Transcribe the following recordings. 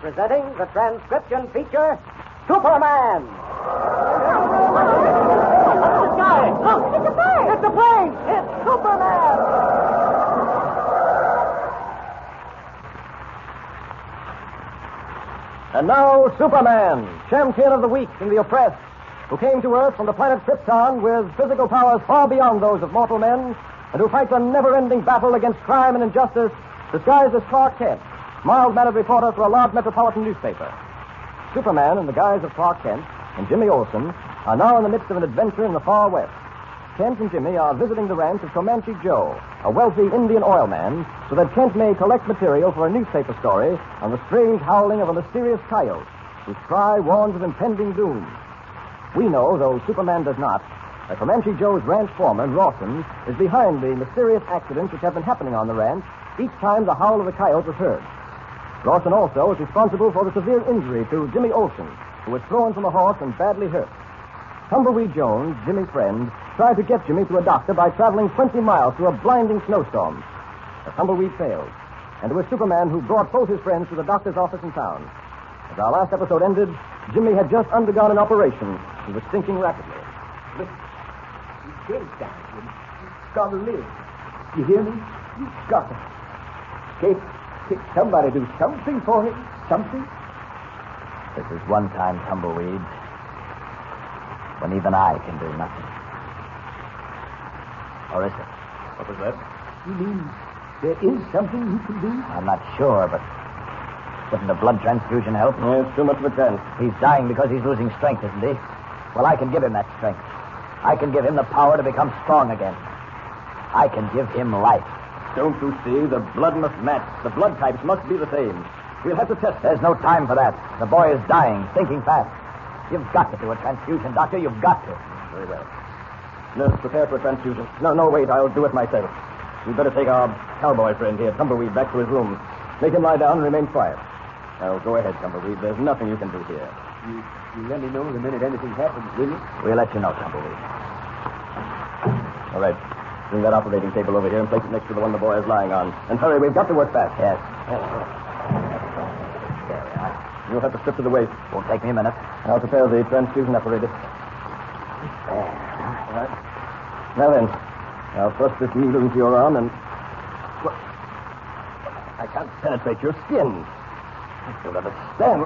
presenting the transcription feature, Superman. The sky! Look, it's a plane! It's a plane! It's Superman! And now, Superman, champion of the weak and the oppressed, who came to Earth from the planet Krypton with physical powers far beyond those of mortal men, and who fights a never-ending battle against crime and injustice, disguised as Clark Kent, mild-mannered reporter for a large metropolitan newspaper. Superman, in the guise of Clark Kent, and Jimmy Olsen are now in the midst of an adventure in the far west. Kent and Jimmy are visiting the ranch of Comanche Joe, a wealthy Indian oil man, so that Kent may collect material for a newspaper story on the strange howling of a mysterious coyote, whose cry warns of impending doom. We know, though Superman does not, that Comanche Joe's ranch foreman, Rawson, is behind the mysterious accidents which have been happening on the ranch each time the howl of the coyote was heard. Rawson also is responsible for the severe injury to Jimmy Olsen, who was thrown from a horse and badly hurt. Tumbleweed Jones, Jimmy's friend, tried to get Jimmy to a doctor by traveling 20 miles through a blinding snowstorm. The tumbleweed failed, and it was Superman who brought both his friends to the doctor's office in town. As our last episode ended, Jimmy had just undergone an operation. He was sinking rapidly. Listen, he's dead, Doctor. He's got to live. You hear me? You've got to. Can't somebody do something for him? Something? This is one time, Tumbleweed, when even I can do nothing. Or is it? What was that? You mean there is something you can do? I'm not sure, but wouldn't a blood transfusion help? It's too much of a chance. He's dying because he's losing strength, isn't he? Well, I can give him that strength. I can give him the power to become strong again. I can give him life. Don't you see? The blood must match. The blood types must be the same. We'll have to test. There's no time for that. The boy is dying, sinking fast. You've got to do a transfusion, Doctor. You've got to. Very well. Nurse, prepare for a transfusion. No, wait. I'll do it myself. We'd better take our cowboy friend here, Tumbleweed, back to his room. Make him lie down and remain quiet. Now, go ahead, Tumbleweed. There's nothing you can do here. You let me know the minute anything happens, will you? We'll let you know, Tumbleweed. All right. Bring that operating table over here and place it next to the one the boy is lying on. And hurry, we've got to work fast. Yes. There we are. You'll have to strip to the waist. Won't take me a minute. I'll prepare the transfusion apparatus. There. All right. Now then, I'll thrust this needle into your arm and... What? I can't penetrate your skin. I don't understand.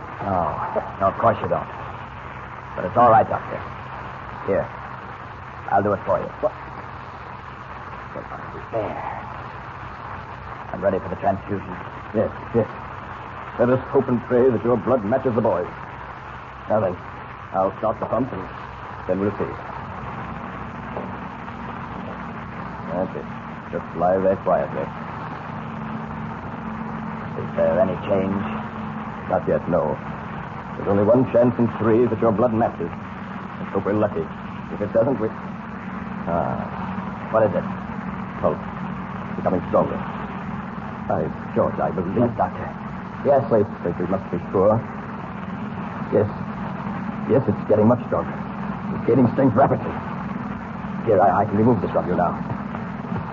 No, of course you don't. But it's all right, Doctor. Here. I'll do it for you. What? There. I'm ready for the transfusion. Yes. Let us hope and pray that your blood matches the boy's. Now then, I'll start the pump and then we'll see. That's it. Just lie there quietly. Is there any change? Not yet, no. There's only one chance in 3 that your blood matches. Let's hope we're lucky. If it doesn't, we... What is it? Pulse. Becoming stronger. By George, I believe... Yes, Doctor. Yes, wait, we must be sure. Yes, it's getting much stronger. It's gaining strength rapidly. Here, I can remove this from you now.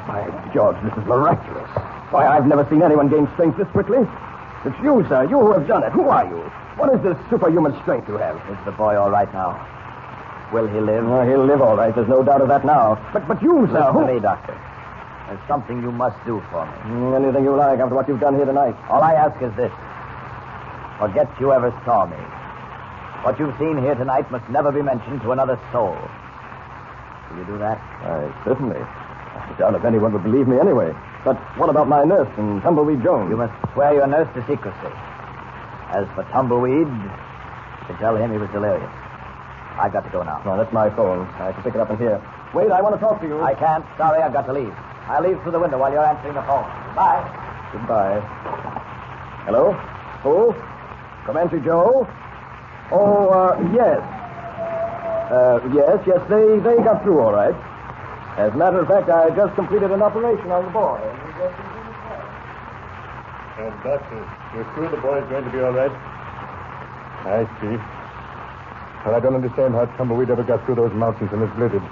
By George, this is miraculous. Why, I've never seen anyone gain strength this quickly. It's you, sir. You who have done it. Who are you? What is this superhuman strength you have? Is the boy all right now? Will he live? Oh, he'll live all right. There's no doubt of that now. But you, sir... Listen to me, Doctor. There's something you must do for me. Anything you like after what you've done here tonight. All I ask is this. Forget you ever saw me. What you've seen here tonight must never be mentioned to another soul. Will you do that? Certainly. I doubt if anyone would believe me anyway. But what about my nurse and Tumbleweed Jones? You must swear your nurse to secrecy. As for Tumbleweed, to tell him he was delirious. I've got to go now. No, that's my phone. I can pick it up in here. Wait, I want to talk to you. I can't. Sorry, I've got to leave. I'll leave through the window while you're answering the phone. Goodbye. Goodbye. Hello? Who? Comanche Joe? Oh, yes. Yes, they got through all right. As a matter of fact, I just completed an operation on the boy. And, Doctor, you're sure the boy's going to be all right? I see. Well, I don't understand how Tumbleweed ever got through those mountains and is blizzard.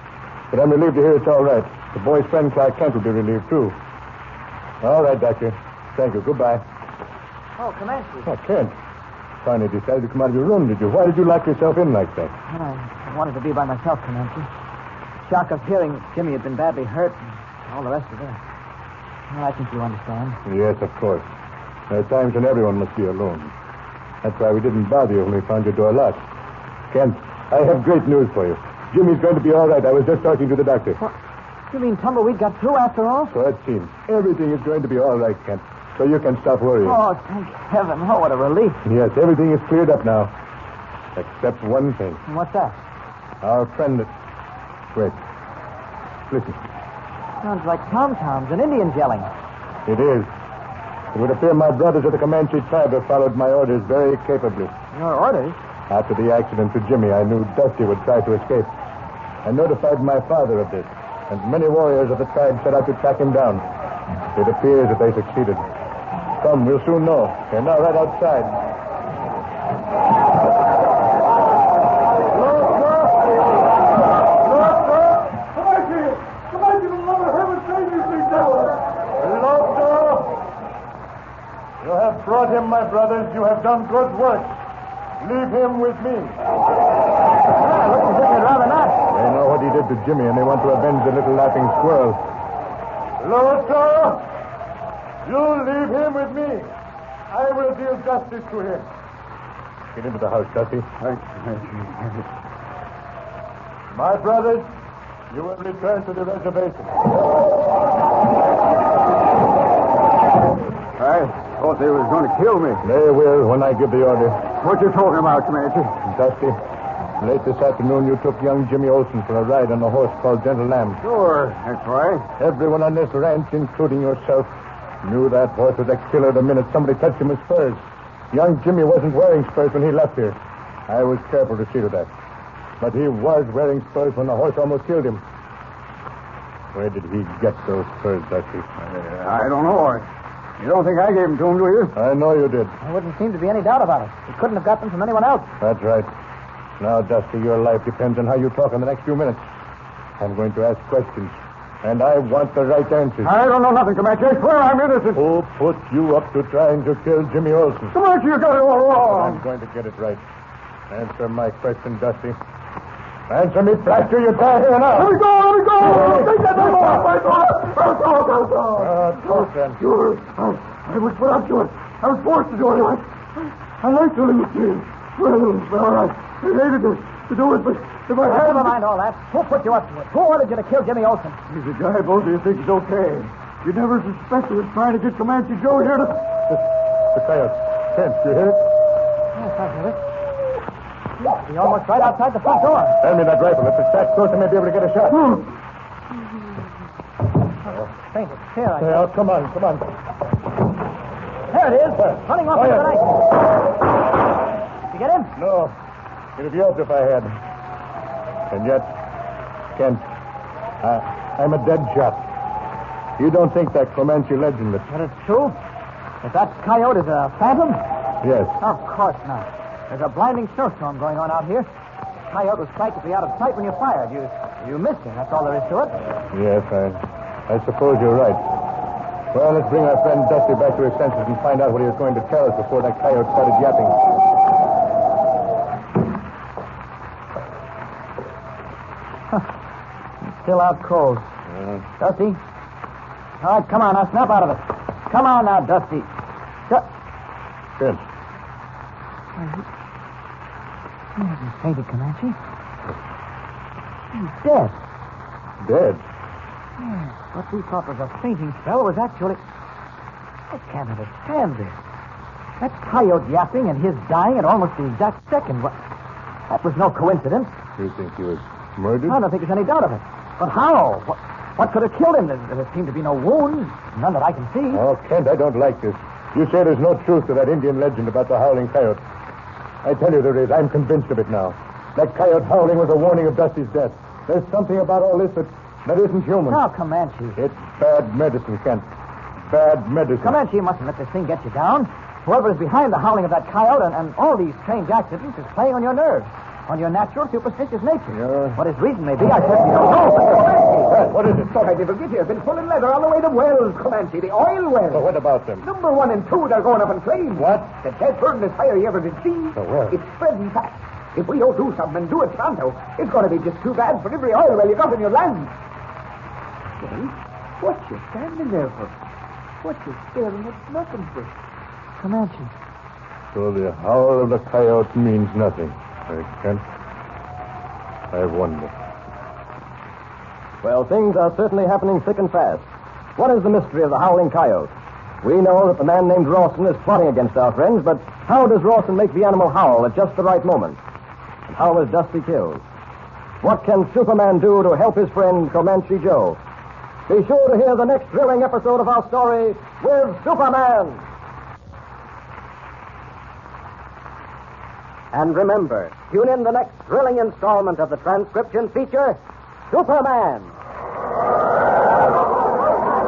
But I'm relieved to hear it's all right. The boy's friend, Clark Kent, will be relieved, too. All right, Doctor. Thank you. Goodbye. Oh, Comanche. Oh, Kent. finally decided to come out of your room, did you? Why did you lock yourself in like that? Well, I wanted to be by myself, Comanche. Shock of hearing Jimmy had been badly hurt and all the rest of it. Well, I think you understand. Yes, of course. There are times when everyone must be alone. That's why we didn't bother you when we found your door locked. Kent, I have great news for you. Jimmy's going to be all right. I was just talking to the doctor. What? You mean Tumbleweed got through after all? So it seems. Everything is going to be all right, Kent. So you can stop worrying. Oh, thank heaven. Oh, what a relief. Yes, everything is cleared up now. Except one thing. And what's that? Our friend... Wait. Listen. Sounds like tom-toms and Indians yelling. It is. It would appear my brothers of the Comanche tribe have followed my orders very capably. Your orders? After the accident to Jimmy, I knew Dusty would try to escape. I notified my father of this, and many warriors of the tribe set out to track him down. It appears that they succeeded. Come, we'll soon know. They're now right outside. You have brought him, my brothers. You have done good work. Leave him with me. Looks as if you'd rather not. They know what he did to Jimmy, and they want to avenge the little laughing squirrel. Loto! You leave him with me. I will deal justice to him. Get into the house, Dusty. My brothers, you will return to the reservation. I thought they was going to kill me. They will when I give the order. What you talking about, Comanche? Dusty, late this afternoon you took young Jimmy Olsen for a ride on a horse called Gentle Lamb. Sure, that's right. Everyone on this ranch, including yourself, knew that horse was a killer the minute somebody touched him with spurs. Young Jimmy wasn't wearing spurs when he left here. I was careful to see to that. But he was wearing spurs when the horse almost killed him. Where did he get those spurs, Dusty? I don't know. You don't think I gave them to him, do you? I know you did. There wouldn't seem to be any doubt about it. He couldn't have got them from anyone else. That's right. Now, Dusty, your life depends on how you talk in the next few minutes. I'm going to ask questions, and I want the right answers. I don't know nothing, Comanche. I swear I'm innocent. Who put you up to trying to kill Jimmy Olsen? Comanche, you got it all wrong. I'm going to get it right. Answer my question, Dusty. Answer me, Plaster. You die here now. Let me go. Take that thing off my door. Talk then. Sure. I was put up to it. I was forced to do it. I like the little kid. Well, all right. I hated to do it, but if I had... Never mind all that. Who put you up to it? Who ordered you to kill Jimmy Olsen? He's a guy both of you think is okay. You never suspected he was trying to get Comanche Joe here to... The coyote. Kent, you hear it? Yes, I hear it. He's almost right outside the front door. Hand me that rifle. If it's that close, I may be able to get a shot. Fainted. Here, I Well, come on. There it is. Running off into the night. Did you get him? No. It'd be out if I had. And yet, Kent, I'm a dead shot. You don't think that Comanche legend that... But it's true. If that coyote is a phantom? Yes. Of course not. There's a blinding snowstorm going on out here. The coyote was practically out of sight when you fired. You missed him. That's all there is to it. Yes, I suppose you're right. Well, let's bring our friend Dusty back to his senses and find out what he was going to tell us before that coyote started yapping. He's still out cold. Dusty? All right, come on now. Snap out of it. Come on now, Dusty. Kent. He hasn't fainted, Comanche. He's dead. Dead? Yes, what we thought was a fainting spell was actually... I can't understand this. That coyote yapping and his dying at almost the exact second. That was no coincidence. You think he was murdered? I don't think there's any doubt of it. But how? What could have killed him? There seemed to be no wounds. None that I can see. Oh, Kent, I don't like this. You say there's no truth to that Indian legend about the howling coyote. I tell you there is. I'm convinced of it now. That coyote howling was a warning of Dusty's death. There's something about all this that isn't human. Now, Comanche. It's bad medicine, Kent. Bad medicine. Comanche, you mustn't let this thing get you down. Whoever is behind the howling of that coyote and all these strange accidents is playing on your nerves. on your natural superstitious nature. Yeah. What his reason may be, I certainly don't know. Hey, what is it? Thought I'd never get here. Been pulling leather all the way to Wells, Comanche, the oil wells. Well, what about them? Number 1 and 2, they're going up in flames. What? The dead burden is fire you ever did see. Oh, well. It's spreading fast. If we don't do something and do it pronto, it's going to be just too bad for every oil well you got in your land. Well, what you standing there for? What you staring at nothing for? Comanche. So the howl of the coyote means nothing. Kent, I wonder. Well, things are certainly happening thick and fast. What is the mystery of the Howling Coyote? We know that the man named Rawson is plotting against our friends, but how does Rawson make the animal howl at just the right moment? And how was Dusty killed? What can Superman do to help his friend Comanche Joe? Be sure to hear the next thrilling episode of our story with Superman. And remember, tune in the next thrilling installment of the transcription feature, Superman.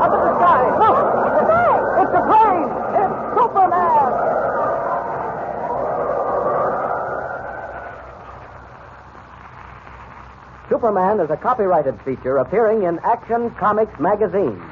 Up in the sky. Look! It's a plane! It's a plane! It's Superman! Superman is a copyrighted feature appearing in Action Comics magazine.